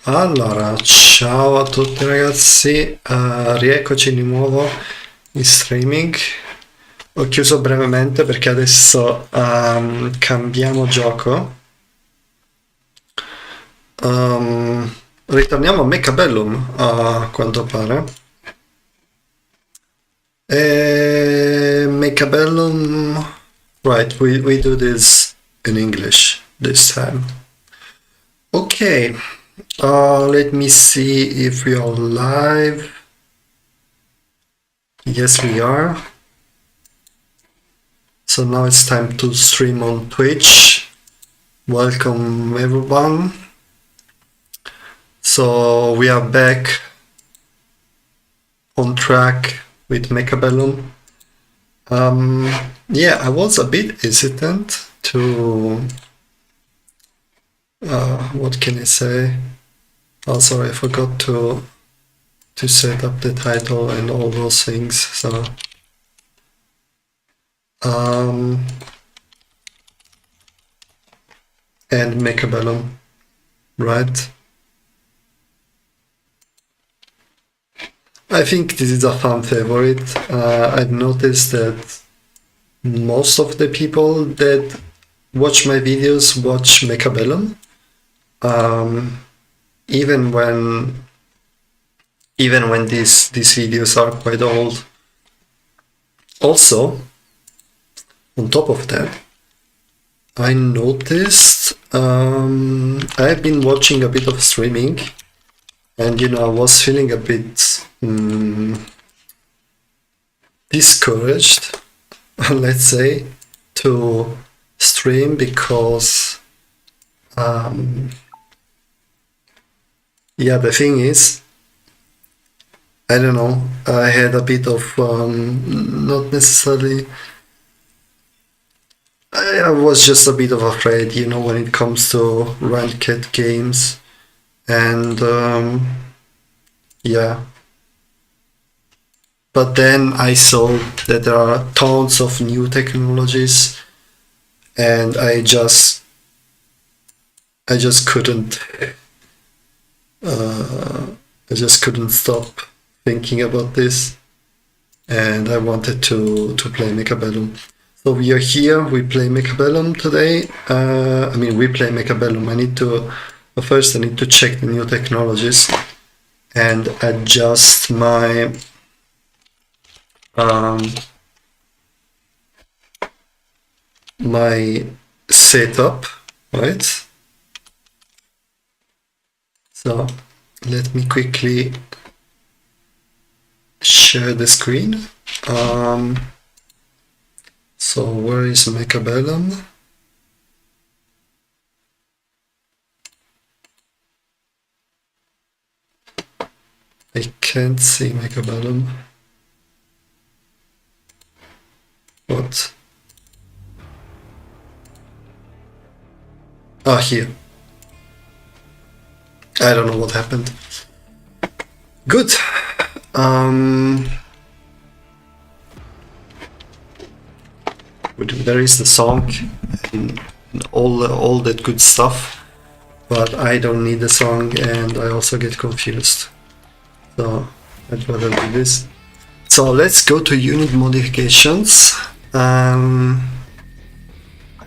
Allora, ciao a tutti ragazzi, rieccoci di nuovo in streaming. Ho chiuso brevemente perché adesso cambiamo gioco. Ritorniamo a Mechabellum, a quanto pare. Mechabellum, right, we do this in English this time. Okay, let me see if we are live. Yes, we are. So now it's time to stream on Twitch. Welcome everyone. So we are back on track with Mechabellum. Yeah, I was a bit hesitant to what can I say? Oh, sorry, I forgot to set up the title and all those things. So and Mechabellum, right? I think this is a fan favorite. I've noticed that most of the people that watch my videos watch Mechabellum, even when these videos are quite old. Also, on top of that, I noticed I've been watching a bit of streaming, and I was feeling a bit discouraged, let's say, to stream because yeah, the thing is, I don't know, I had a bit of not necessarily, I was just a bit of afraid, when it comes to ranked games, and yeah. But then I saw that there are tons of new technologies, and I just couldn't stop thinking about this, and I wanted to play Mechabellum. So we are here, we play Mechabellum today. We play Mechabellum. First I need to check the new technologies and adjust my my setup, right? So let me quickly share the screen. So where is Mechabellum? I can't see Mechabellum. What? Ah, here. I don't know what happened. Good. There is the song and all that good stuff, but I don't need the song, and I also get confused. So I'd rather do this. So let's go to unit modifications. I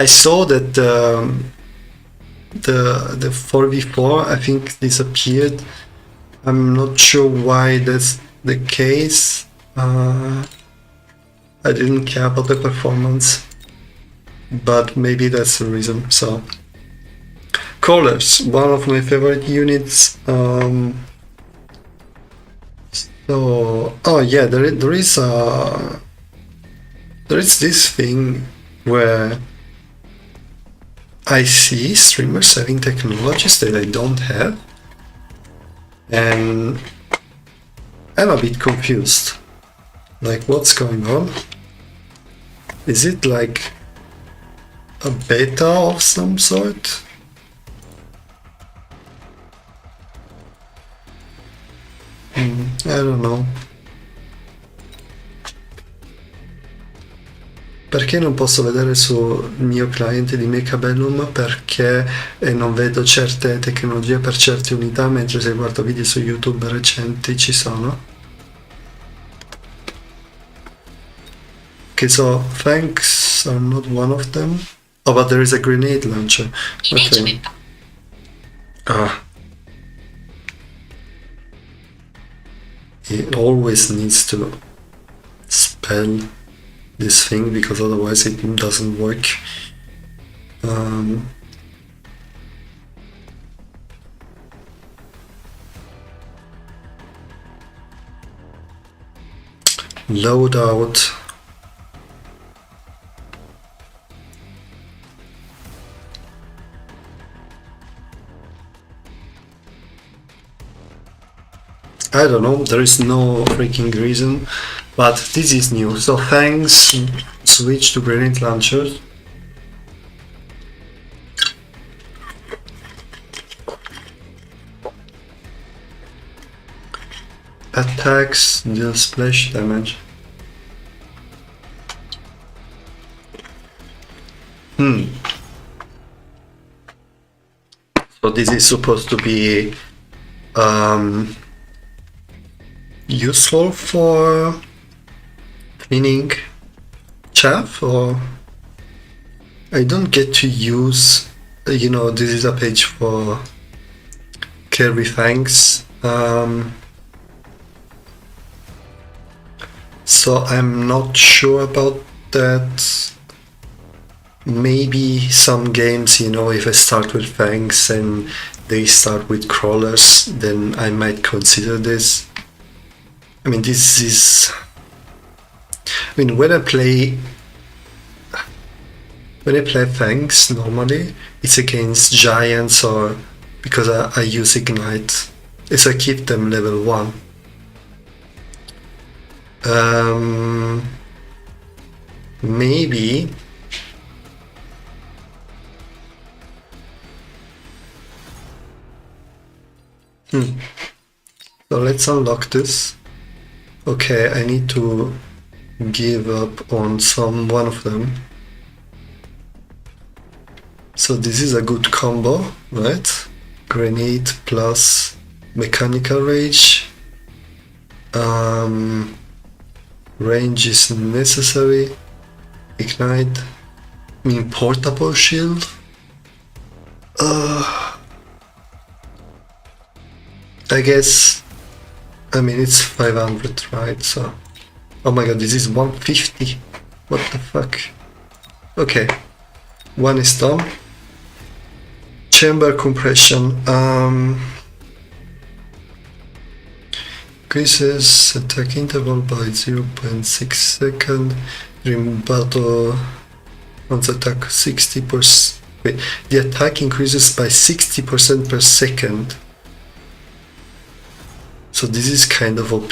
saw that the 4v4 I think disappeared. I'm not sure why that's the case. I didn't care about the performance, but maybe that's the reason. So crawlers, one of my favorite units. Oh yeah, there is this thing where I see streamers having technologies that I don't have, and I'm a bit confused. Like, what's going on? Is it like a beta of some sort? I don't know. Perché non posso vedere sul mio cliente di Mechabellum? Perché non vedo certe tecnologie per certe unità, mentre se guardo video su YouTube recenti ci sono. Okay, so thanks are not one of them. Oh, but there is a grenade launcher. Okay. Ah. It always needs to spell this thing because otherwise it doesn't work. Loadout. I don't know, there is no freaking reason, but this is new. So thanks, switch to grenade launchers. Attacks deal splash damage. So this is supposed to be useful for cleaning chaff, or I don't get to use, you know, this is a page for carry thanks. So I'm not sure about that. Maybe some games, you know, if I start with thanks and they start with crawlers, then I might consider this. I mean, this is... I mean, when I play thanks, normally, it's against giants or because I use ignite. So I keep them level 1. Maybe... So let's unlock this. Okay, I need to give up on one of them. So this is a good combo, right? Grenade plus mechanical rage. Range is necessary. Ignite. I mean, portable shield. I guess, I mean, it's 500, right? So, oh my god, this is 150. What the fuck? Okay, one is done. Chamber compression. Increases attack interval by 0.6 seconds. During battle, once attack 60%. Wait, the attack increases by 60% per second. So this is kind of OP.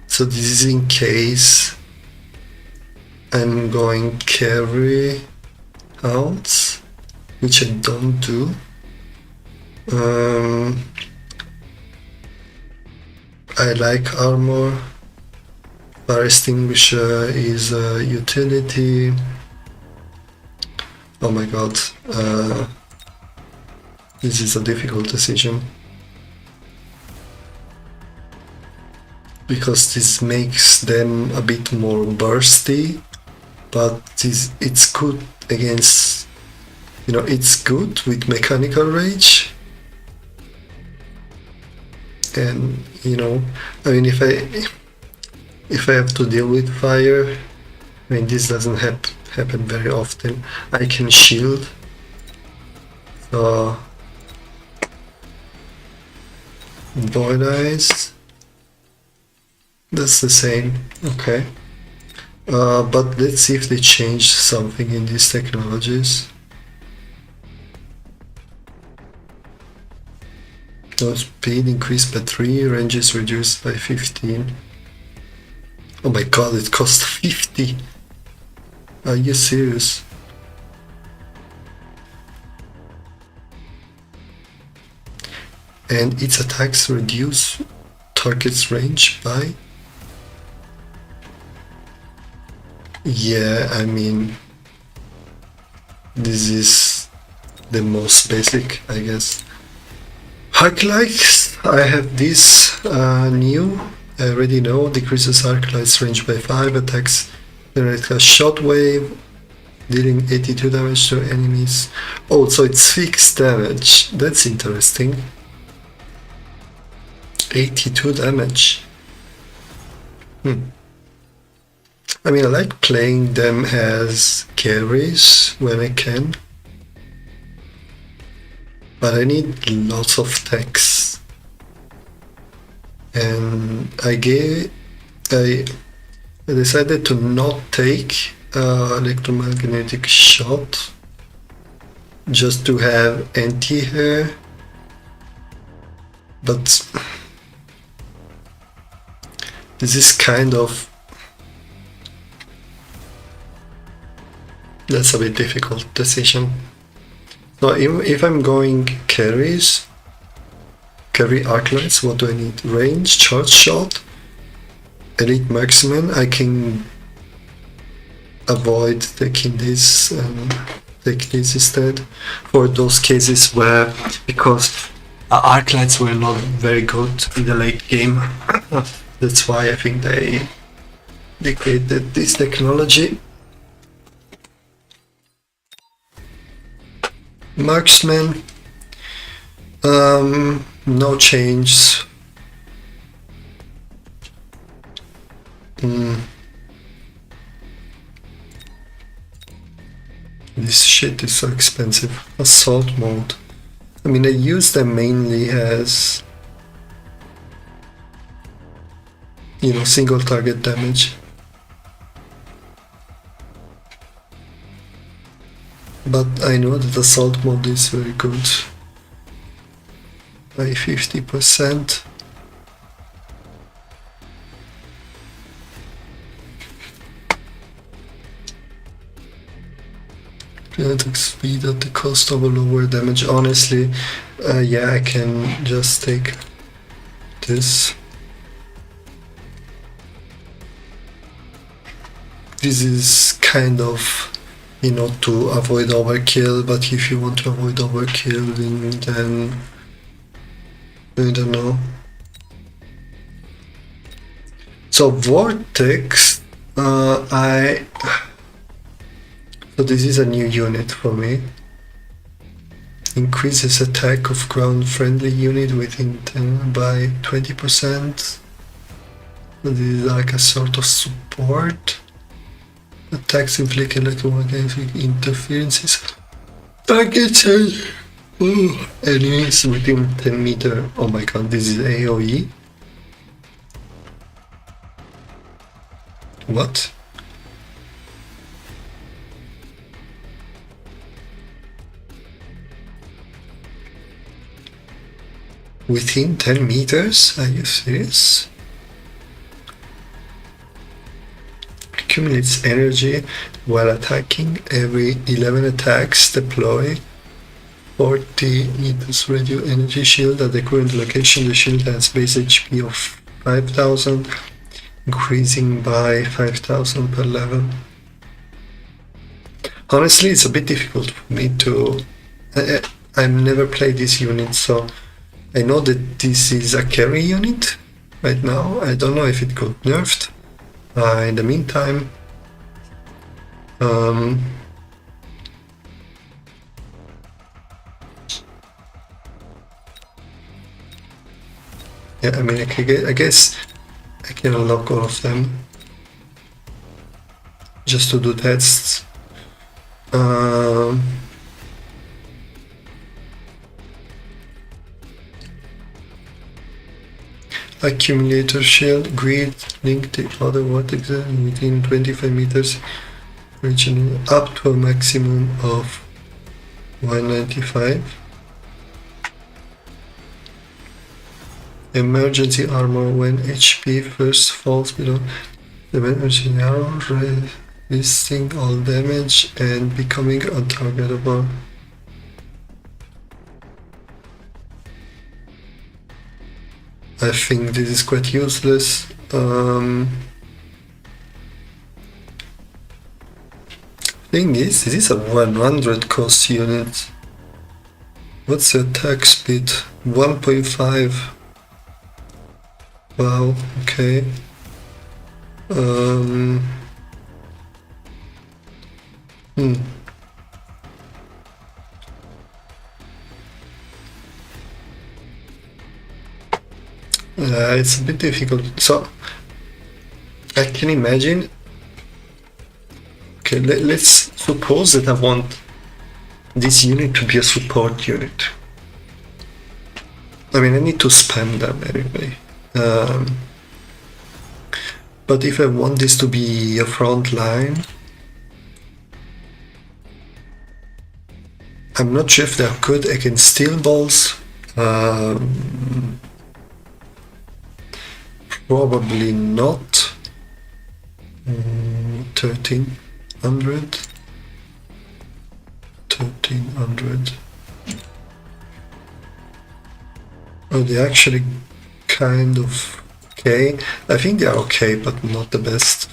So this is in case I'm going carry hounds, which I don't do. I like armor. Fire extinguisher is a utility. Oh my god. This is a difficult decision. Because this makes them a bit more bursty, but it's good against, you know, it's good with mechanical rage. And, you know, I mean, if I have to deal with fire, I mean, this doesn't happen very often. I can shield. So Void Eyes, that's the same, okay. But let's see if they changed something in these technologies. No, speed increased by 3, range is reduced by 15. Oh my god, it cost 50! Are you serious? And its attacks reduce target's range by Yeah, I mean, this is the most basic, I guess. Arc lights, I have this new, I already know, decreases arc light's range by 5, attacks generate a shockwave, dealing 82 damage to enemies. Oh, so it's fixed damage, that's interesting. 82 damage. I mean, I like playing them as carries when I can. But I need lots of techs. And I decided to not take electromagnetic shot just to have anti-air. But this is kind of, that's a bit difficult decision. So if I'm going carries, carry arc lights, what do I need? Range, charge shot, elite marksman. I can avoid taking this and take this instead for those cases where, because arc lights were not very good in the late game. That's why I think they created this technology. Marksman, no change. This shit is so expensive. Assault mode. I mean, I use them mainly as, you know, single target damage. But I know that assault mode is very good. By 50%. Kinetic speed at the cost of a lower damage. Honestly, yeah, I can just take this. This is kind of, you know, to avoid overkill, but if you want to avoid overkill, then I don't know. So Vortex, so this is a new unit for me. Increases attack of ground friendly unit within 10 by 20%. So this is like a sort of support. Attacks inflict electromagnetic interferences. Targets enemies within 10 meter. Oh my god, this is AoE. What? Within 10 meters? Are you serious? Accumulates energy while attacking. Every 11 attacks deploy 40 meters radio energy shield at the current location. The shield has base HP of 5000, increasing by 5000 per level. Honestly, it's a bit difficult for me to... I've never played this unit, so I know that this is a carry unit right now. I don't know if it got nerfed. In the meantime, yeah, I mean, I guess I can unlock all of them just to do tests. Accumulator shield, grid, link the other vortexes within 25 meters, reaching up to a maximum of 195. Emergency armor when HP first falls below the emergency armor, resisting all damage and becoming untargetable. I think this is quite useless. Thing is, this is a 100 cost unit. What's the attack speed? 1.5. Wow, okay. It's a bit difficult. So, I can imagine. Okay, let's suppose that I want this unit to be a support unit. I mean, I need to spam them anyway. But if I want this to be a front line, I'm not sure if they're good against steel balls. Probably not. 1300. 1300. Oh, they're actually kind of okay. I think they're okay, but not the best.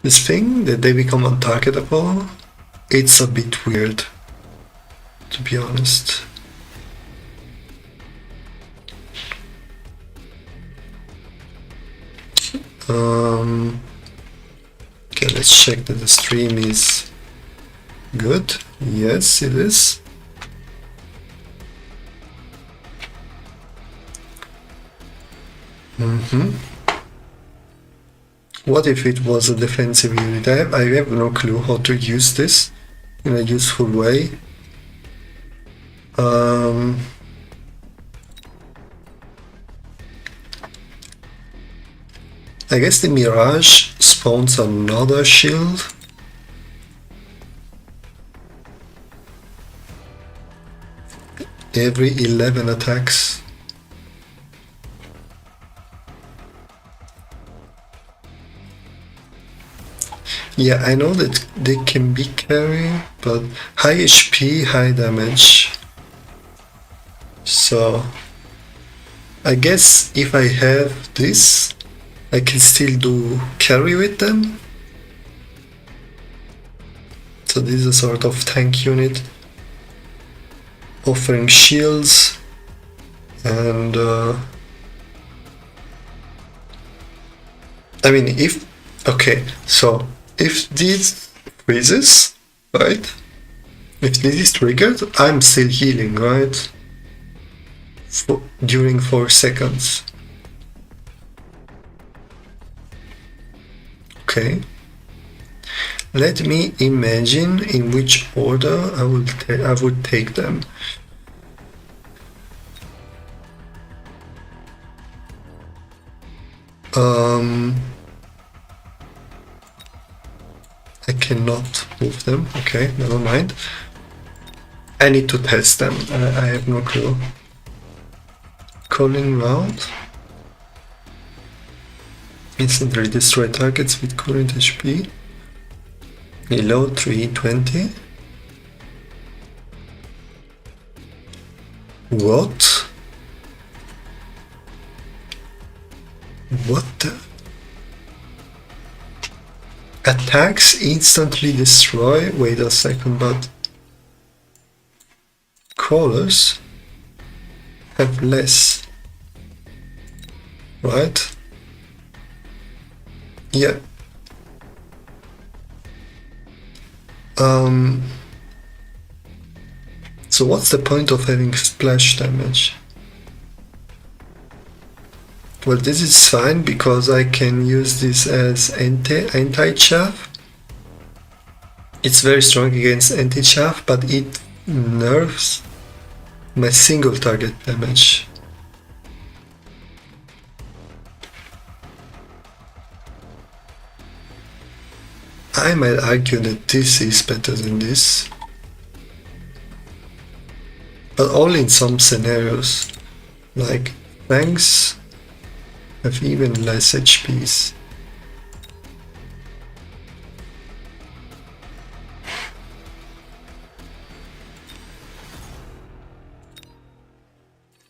This thing that they become untargetable, it's a bit weird, to be honest. Okay, let's check that the stream is good. Yes, it is. What if it was a defensive unit? I have no clue how to use this in a useful way. I guess the Mirage spawns another shield. Every 11 attacks. Yeah, I know that they can be carry, but high HP, high damage. So I guess if I have this, I can still do carry with them. So this is a sort of tank unit offering shields and I mean, if okay, so if this freezes, right? If this is triggered, I'm still healing, right? During 4 seconds. Okay. Let me imagine in which order I would take them. I cannot move them. Okay, never mind. I need to test them. I have no clue. Calling round. Instantly destroy targets with current HP. Below 320. What? What the? Attacks instantly destroy. Wait a second, but crawlers have less, right? Yeah. So what's the point of having splash damage? Well, this is fine because I can use this as anti-chaff. It's very strong against anti-chaff, but it nerfs my single target damage. I might argue that this is better than this, but only in some scenarios, like tanks have even less HPs.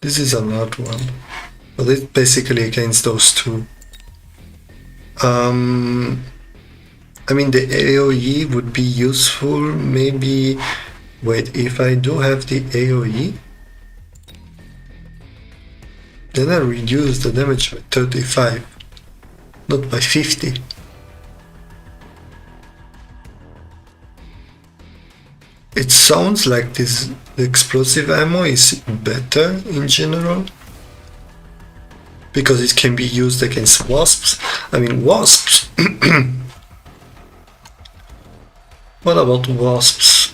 This is an odd one, but it's basically against those two. I mean, the AoE would be useful, maybe. Wait, if I do have the AoE, then I reduce the damage by 35, not by 50. It sounds like this explosive ammo is better in general, because it can be used against wasps. I mean, wasps. What about wasps?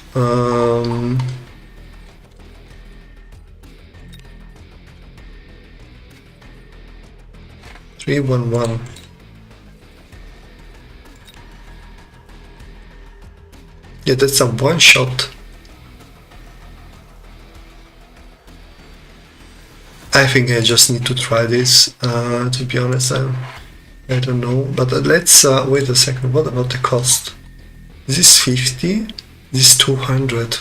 311. Yeah, that's a one shot. I think I just need to try this, to be honest. I don't know, but let's wait a second. What about the cost? This is 50, this is 200.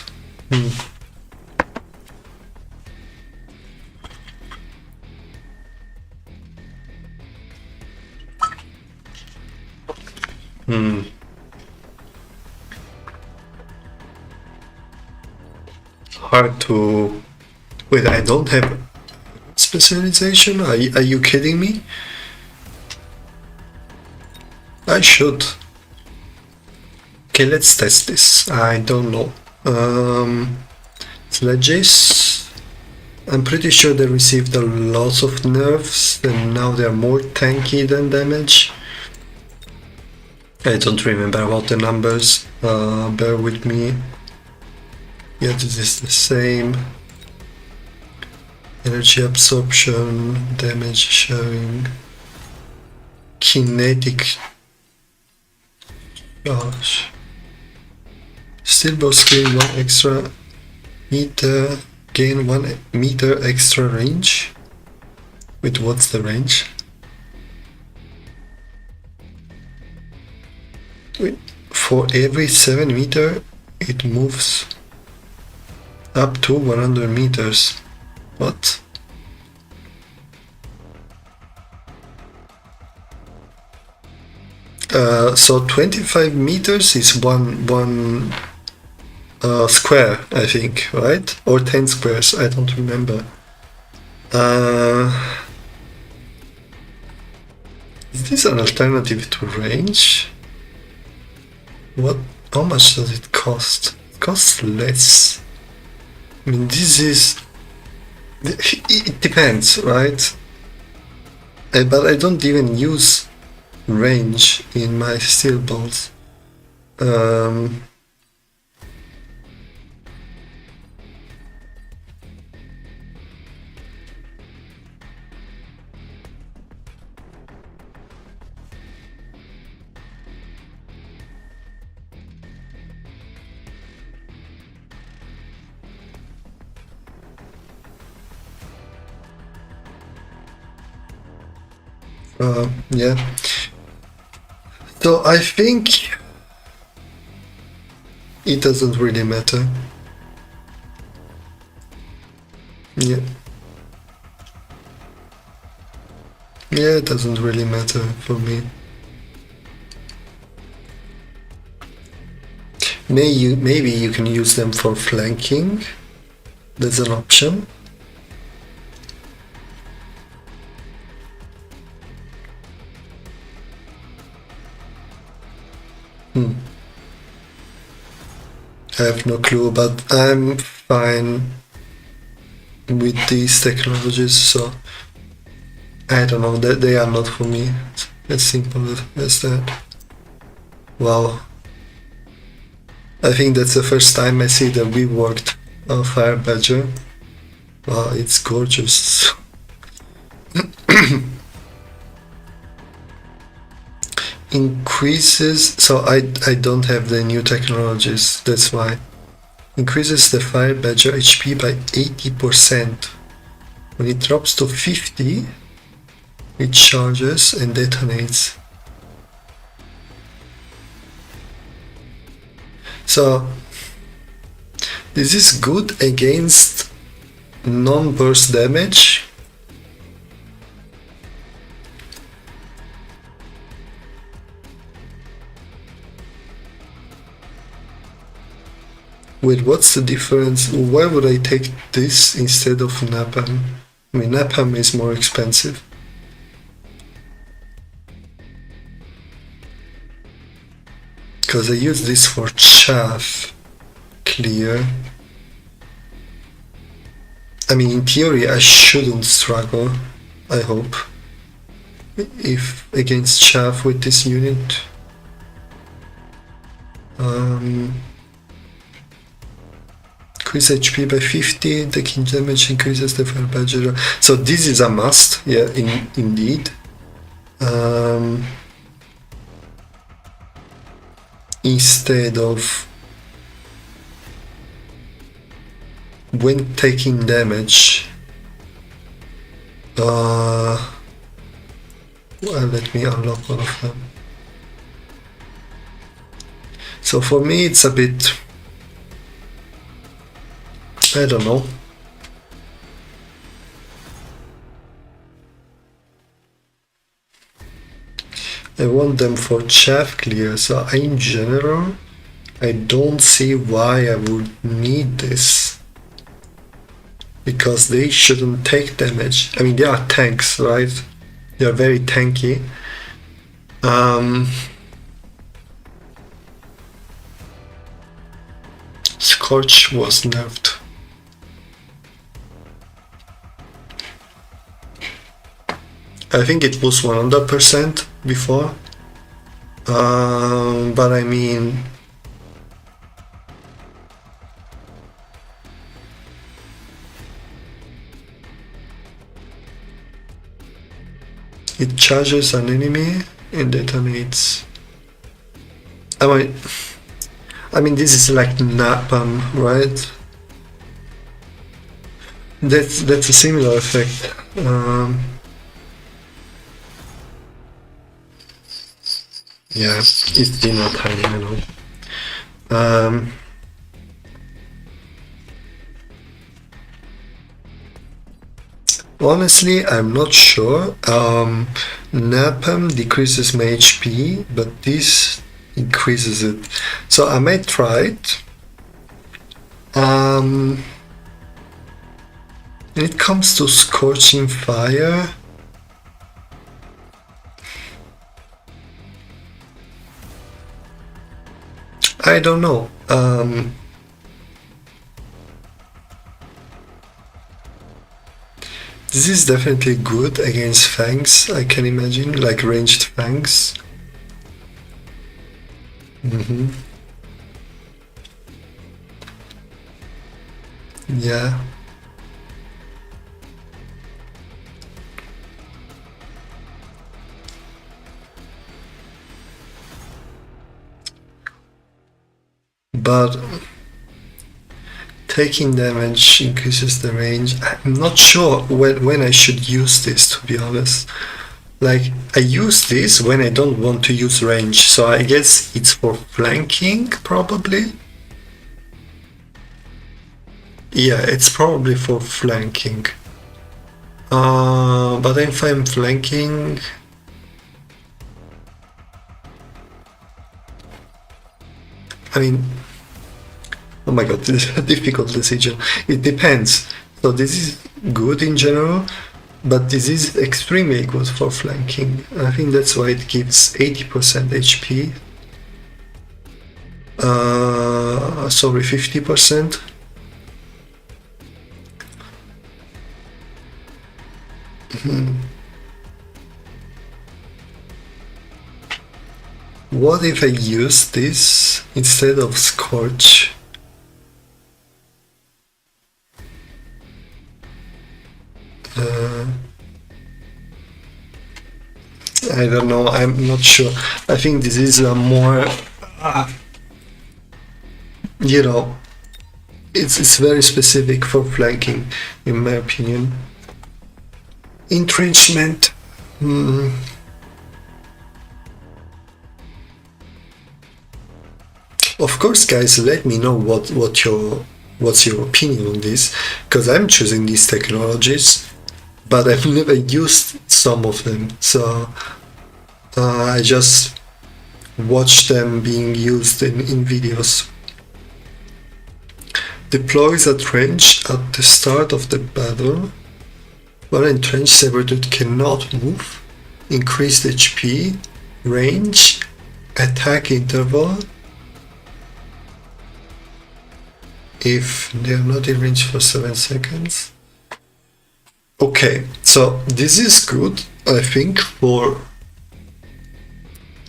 Hard to... Wait, I don't have specialization? Are you kidding me? I should. Okay, let's test this. I don't know. Sledges. I'm pretty sure they received a lot of nerfs and now they're more tanky than damage. I don't remember about the numbers. Bear with me. Yeah, this is the same. Energy absorption, damage sharing, kinetic. Gosh. Steelbows gain 1 extra meter, gain 1 meter extra range. Wait, what's the range? Wait, for every 7 meter it moves up to 100 meters. What? So 25 meters is one square, I think, right? Or 10 squares, I don't remember. Is this an alternative to range? What? How much does it cost? It costs less. I mean, this is... It depends, right? But I don't even use range in my steel balls. Yeah. So I think it doesn't really matter. Yeah. Yeah, it doesn't really matter for me. Maybe you can use them for flanking. That's an option. I have no clue, but I'm fine with these technologies, so I don't know, they are not for me. It's as simple as that. Wow. I think that's the first time I see the reworked Fire Badger. Wow, it's gorgeous. Increases, so I don't have the new technologies, that's why. Increases the Fire Badger HP by 80%. When it drops to 50, it charges and detonates. So this is good against non-burst damage. Wait, what's the difference? Why would I take this instead of napalm? I mean, napalm is more expensive. Because I use this for chaff clear. I mean, in theory, I shouldn't struggle, I hope, if against chaff with this unit. Increase HP by 50, taking damage increases the fire by 0. So this is a must, yeah, indeed. Instead of when taking damage, well, let me unlock all of them. So for me it's a bit, I don't know. I want them for chaff clear, so in general I don't see why I would need this, because they shouldn't take damage. I mean, they are tanks, right? They are very tanky. Scorch was nerfed. I think it was 100% before, but I mean, it charges an enemy and detonates. I mean, this is like napalm, right? That's a similar effect. Yeah, it's dinner time, I know. Honestly, I'm not sure. Napalm decreases my HP, but this increases it. So I might try it. When it comes to scorching fire, I don't know. This is definitely good against fangs, I can imagine, like ranged fangs. Yeah. But taking damage increases the range. I'm not sure when I should use this, to be honest. Like, I use this when I don't want to use range, so I guess it's for flanking, probably. Yeah, it's probably for flanking. But if I'm flanking, I mean, oh my god, this is a difficult decision. It depends. So this is good in general, but this is extremely good for flanking. I think that's why it gives 80% HP. Sorry, 50%. What if I use this instead of Scorch? I don't know, I'm not sure. I think this is a more, you know, it's very specific for flanking, in my opinion. Entrenchment. Of course, guys, let me know what's your opinion on this, because I'm choosing these technologies, but I've never used some of them, so I just watch them being used in videos. Deploys at range at the start of the battle. While entrenched, Sabretooth cannot move. Increased HP, range, attack interval. If they are not in range for 7 seconds. Okay, so this is good, I think, for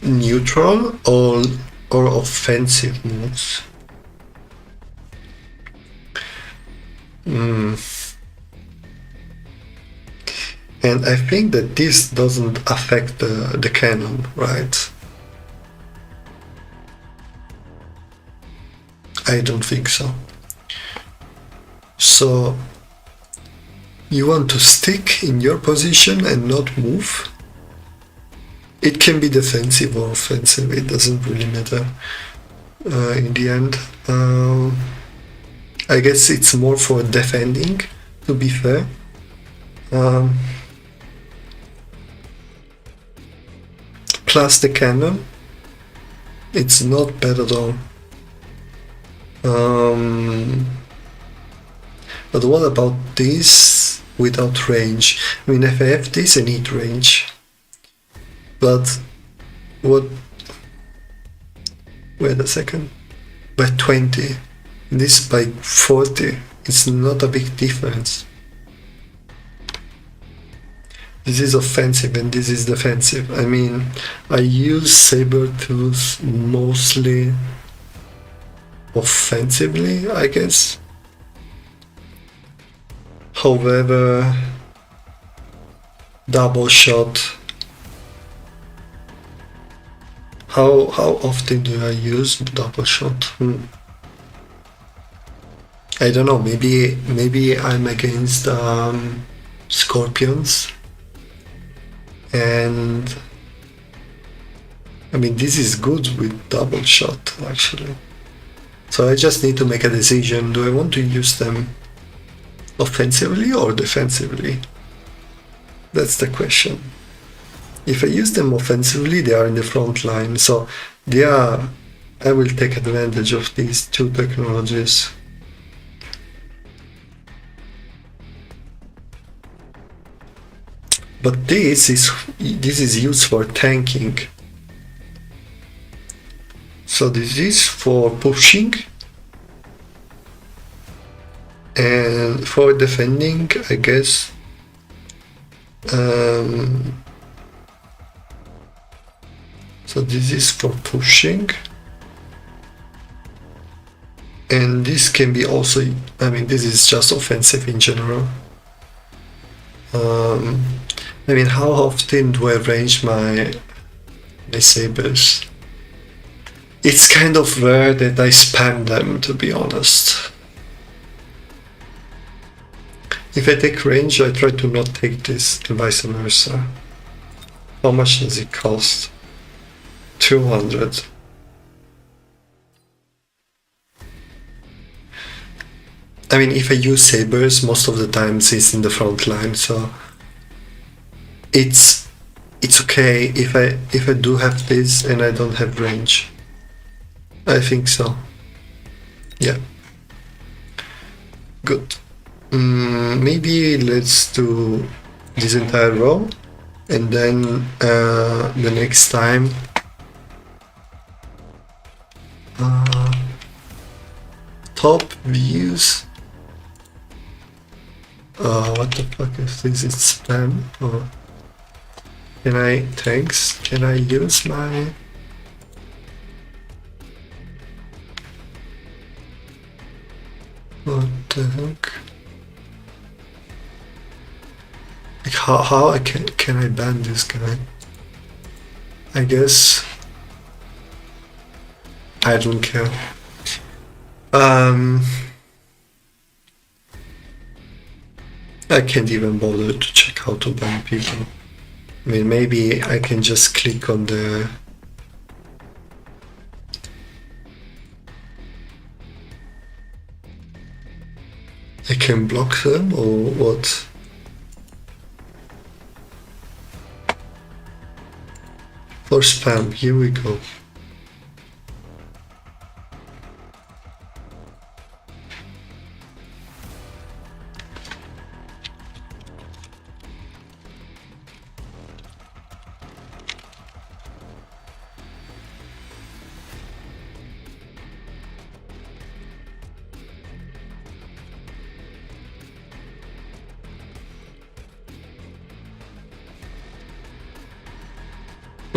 neutral or offensive moves. And I think that this doesn't affect the cannon, right? I don't think so. So you want to stick in your position and not move. It can be defensive or offensive, it doesn't really matter in the end. I guess it's more for defending, to be fair. Plus the cannon, it's not bad at all. But what about this without range? I mean, if I have this, I need range. But what? Wait a second. By 20, this by 40. It's not a big difference. This is offensive and this is defensive. I mean, I use Sabretooth mostly offensively, I guess. However, double shot. How often do I use double shot? I don't know. Maybe I'm against scorpions. And I mean, this is good with double shot actually. So I just need to make a decision. Do I want to use them offensively or defensively? That's the question. If I use them offensively, they are in the front line. So I will take advantage of these two technologies. But this is used for tanking. So this is for pushing, and for defending, I guess. So this is for pushing, and this can be also, I mean, this is just offensive in general. I mean, how often do I range my sabers? It's kind of rare that I spam them, to be honest. If I take range, I try to not take this, and vice versa. How much does it cost? 200. I mean, if I use sabers, most of the times it's in the front line, so it's okay if I do have this and I don't have range. I think so. Yeah. Good. Maybe let's do this entire row, and then the next time top views. What the fuck is this? It's spam. Or can I use my what the heck? Like how can I ban this guy? I guess I don't care. I can't even bother to check how to ban people. I mean, maybe I can just click on the I can block them or what? For spam, here we go.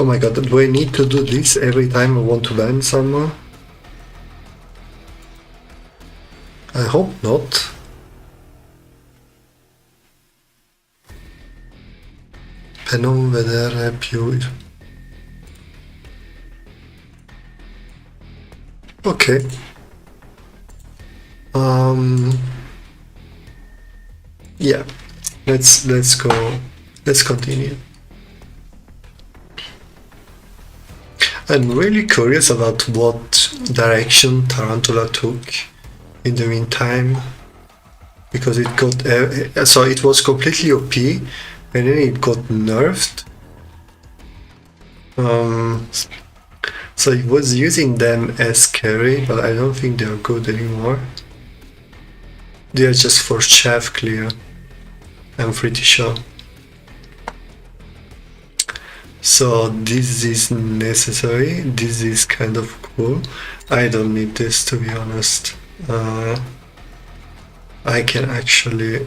Oh my god, do I need to do this every time I want to ban someone? I hope not. Per non vedere più. Ok. Yeah. Let's go. Let's continue. I'm really curious about what direction Tarantula took in the meantime, because it got so it was completely OP and then it got nerfed. So it was using them as carry, but I don't think they are good anymore. They are just for chaff clear, I'm pretty sure. So this is necessary, this is kind of cool. I don't need this, to be honest. I can actually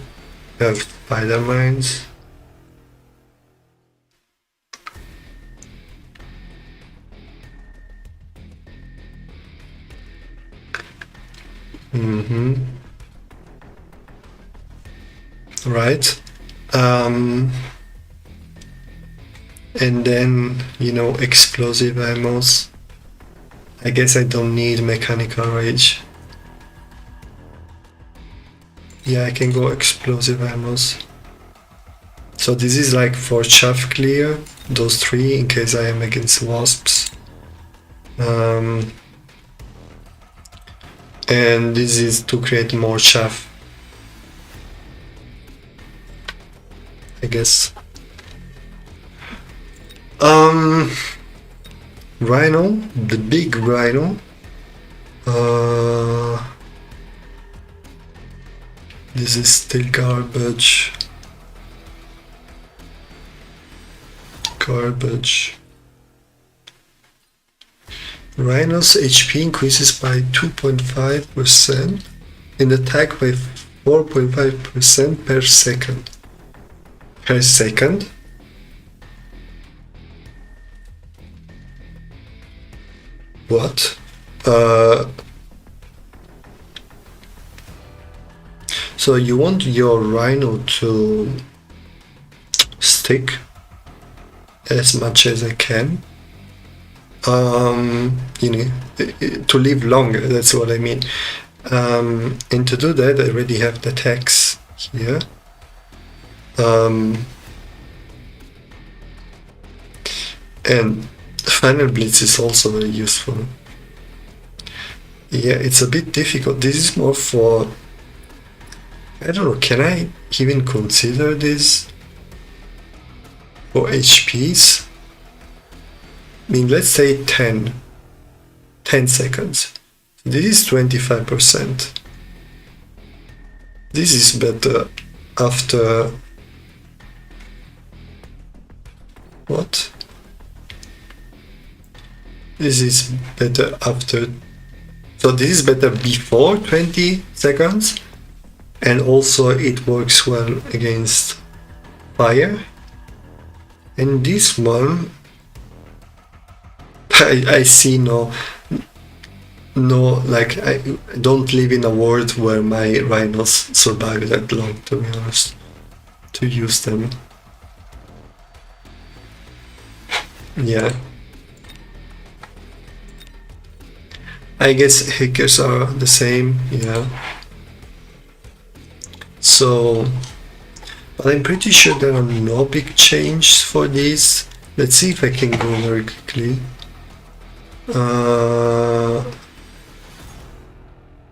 have spider mines. Right. And then, you know, explosive ammos. I guess I don't need mechanical rage. Yeah, I can go explosive ammos. So this is like for chaff clear, those three, in case I am against wasps. And this is to create more chaff, I guess. Rhino, the big rhino. This is still garbage. Rhino's HP increases by 2.5% and attack by 4.5% per second. Per second? What? So you want your rhino to stick as much as I can, you know, to live longer, that's what I mean. And to do that, I already have the tax here. And Final Blitz is also very useful. Yeah, it's a bit difficult. This is more for, I don't know, can I even consider this for HPs? I mean, let's say 10 seconds. This is 25%. This is better after... What? This is better after... So this is better before 20 seconds, and also it works well against fire. And this one, I see no, like, I don't live in a world where my rhinos survive that long, to be honest, to use them. Yeah. I guess hackers are the same, yeah. So, but I'm pretty sure there are no big changes for these. Let's see if I can go very quickly.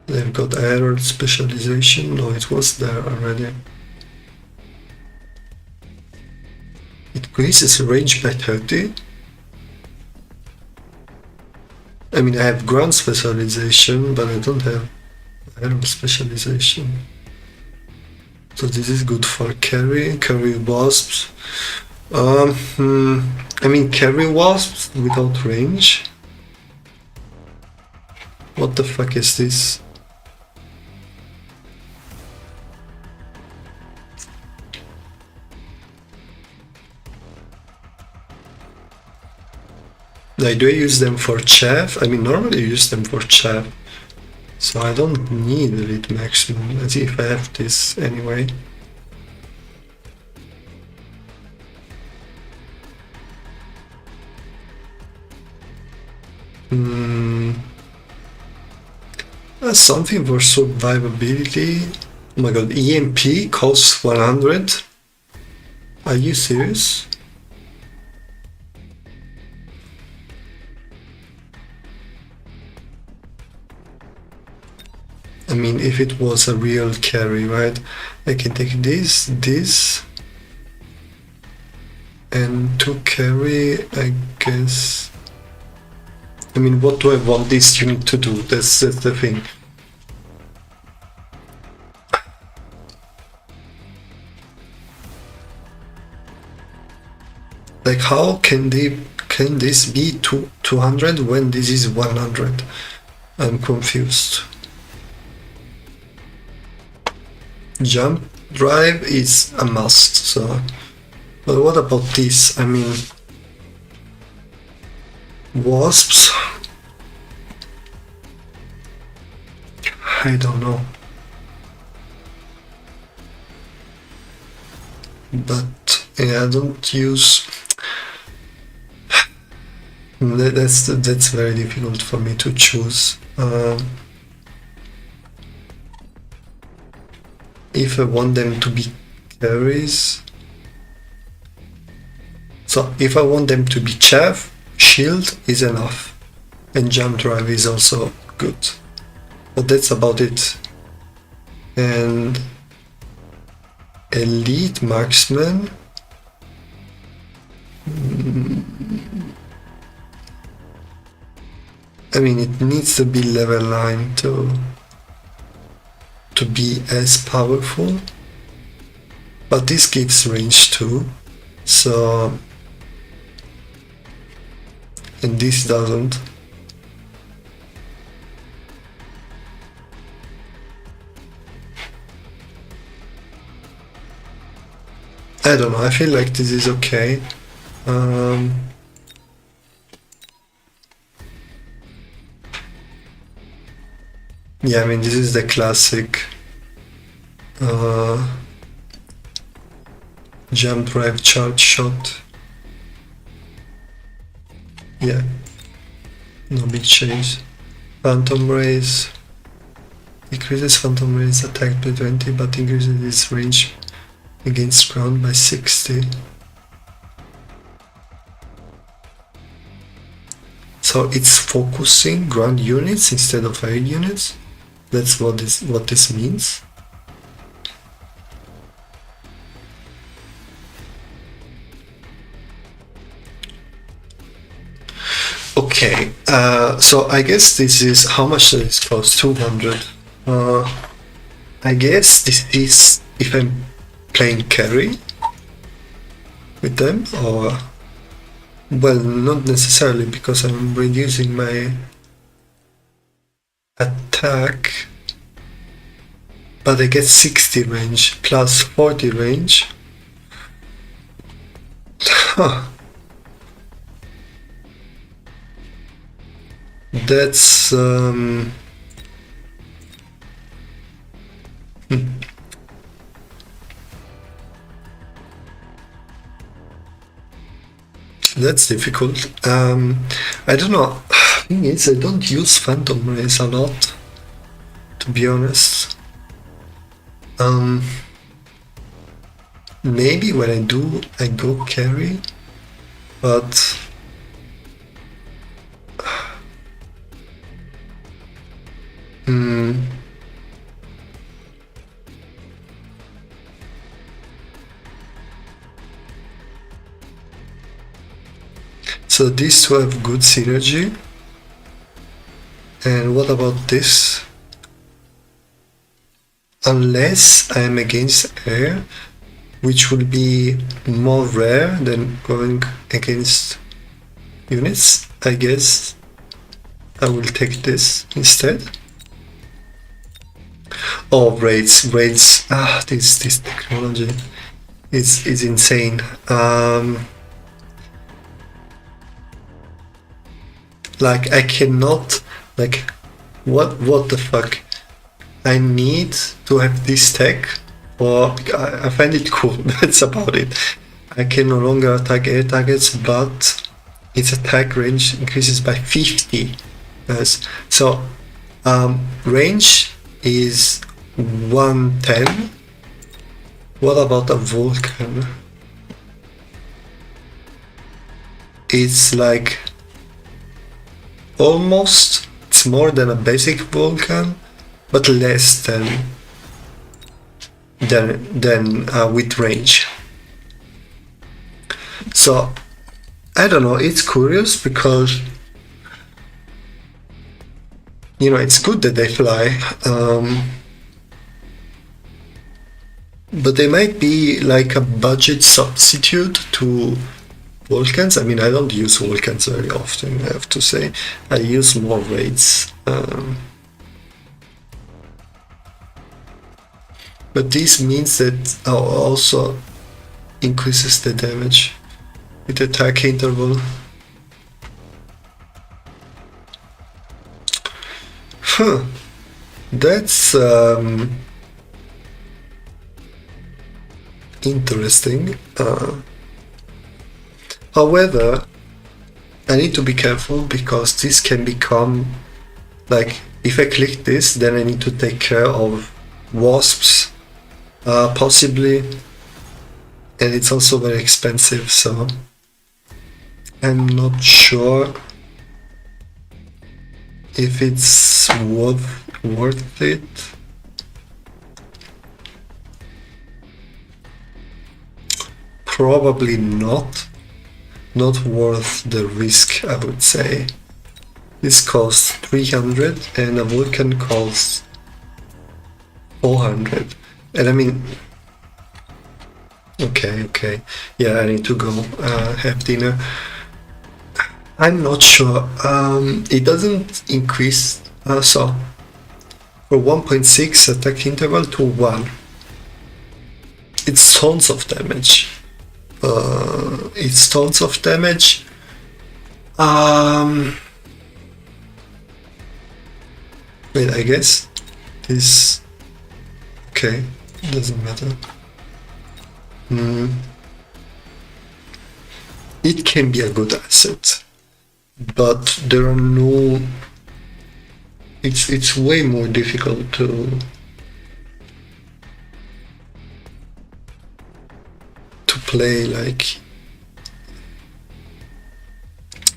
They've got error specialization. No, it was there already. It increases range by 30. I mean, I have ground specialization, but I don't have arrow specialization. So this is good for carry wasps. I mean, carry wasps without range. What the fuck is this? Like, do I use them for chaff? I mean, normally I use them for chaff, so I don't need elite maximum. Let's see if I have this anyway. Something for survivability. Oh my god, EMP costs 100. Are you serious? I mean, if it was a real carry, right? I can take this, and to carry, I guess. I mean, what do I want this unit to do? That's the thing. Like, how can this be 200 when this is 100? I'm confused. Jump drive is a must, so. But what about this? I mean, wasps? I don't know. But yeah, I don't use. That's very difficult for me to choose. If I want them to be carries, so if I want them to be chaff, shield is enough, and jump drive is also good. But that's about it. And elite marksman. I mean, it needs to be level 9 to be as powerful, but this gives range too, so, and this doesn't. I don't know, I feel like this is okay. Yeah, I mean, this is the classic jump drive charge shot. Yeah, no big change. Phantom rays decreases phantom rays attack by 20, but increases its range against ground by 60. So it's focusing ground units instead of air units. That's what this means. Okay, so I guess this is, how much does this cost? 200. I guess this is if I'm playing carry with them, or, well, not necessarily, because I'm reducing my attack, but I get 60 range plus 40 range. That's that's difficult. I don't know. Thing is, I don't use phantom rays a lot, to be honest. Maybe when I do, I go carry, but so these two have good synergy. And what about this? Unless I am against air, which will be more rare than going against units, I guess I will take this instead. Oh, raids. This technology is insane. Like, I cannot, like, what the fuck? I need to have this tech, or I find it cool. That's about it. I can no longer attack air targets, but its attack range increases by 50. Yes. So range is 110. What about a Vulcan? It's like almost, it's more than a basic Vulcan, but less than with range. So I don't know, it's curious because, you know, it's good that they fly, but they might be like a budget substitute to Vulcans. I mean, I don't use Vulcans very often, I have to say. I use more raids. But this means that also increases the damage with attack interval. Huh. That's interesting. However, I need to be careful because this can become, like, if I click this, then I need to take care of wasps, possibly, and it's also very expensive, so I'm not sure if it's worth it. Probably not worth the risk, I would say. This costs 300 and a Vulcan costs 400. And I mean, okay, yeah, I need to go have dinner. I'm not sure. It doesn't increase, so for 1.6 attack interval to 1, it's tons of damage. It's tons of damage. Wait, I guess this. Okay, doesn't matter. It can be a good asset, but there are no. It's way more difficult to play. Like,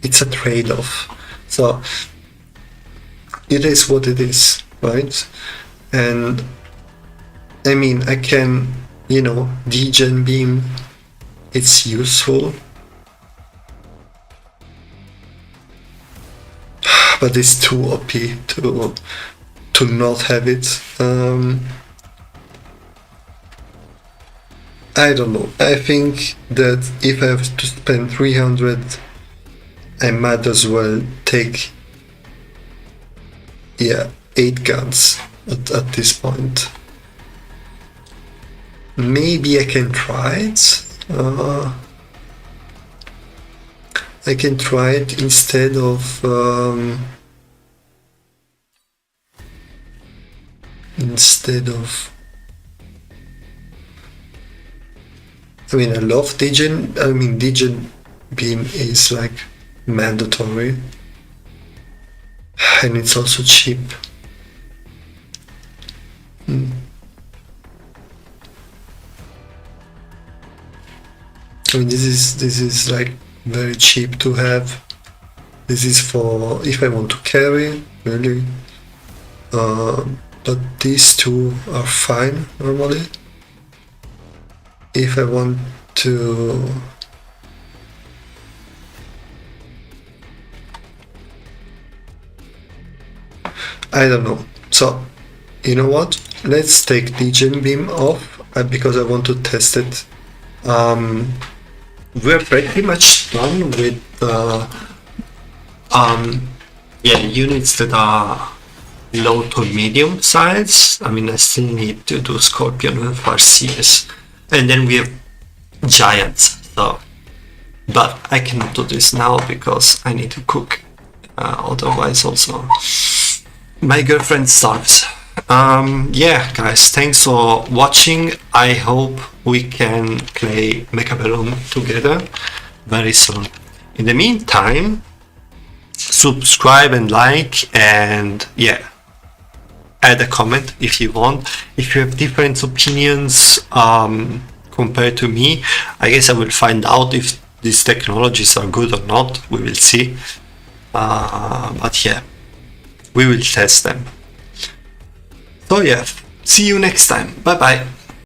it's a trade-off. So it is what it is, right? And I mean, I can, you know, degen beam, it's useful, but it's too OP to not have it. I don't know. I think that if I have to spend 300, I might as well take, 8 guns at this point. Maybe I can try it. I can try it instead of I mean, I love degen. I mean, degen beam is like mandatory, and it's also cheap. I mean, this is like very cheap to have. This is for if I want to carry, really. But these two are fine normally. If I want to I don't know. So, you know what? Let's take degen beam off because I want to test it. We're pretty much done with units that are low to medium size. I mean, I still need to do Scorpion with Farseers, and then we have giants. So, but I cannot do this now because I need to cook. otherwise also my girlfriend starves. Yeah, guys, thanks for watching. I hope we can play Mechabellum together very soon. In the meantime, subscribe and like, and yeah, add a comment if you want. If you have different opinions compared to me, I guess I will find out if these technologies are good or not. We will see. But yeah, we will test them. So yeah, see you next time. Bye bye.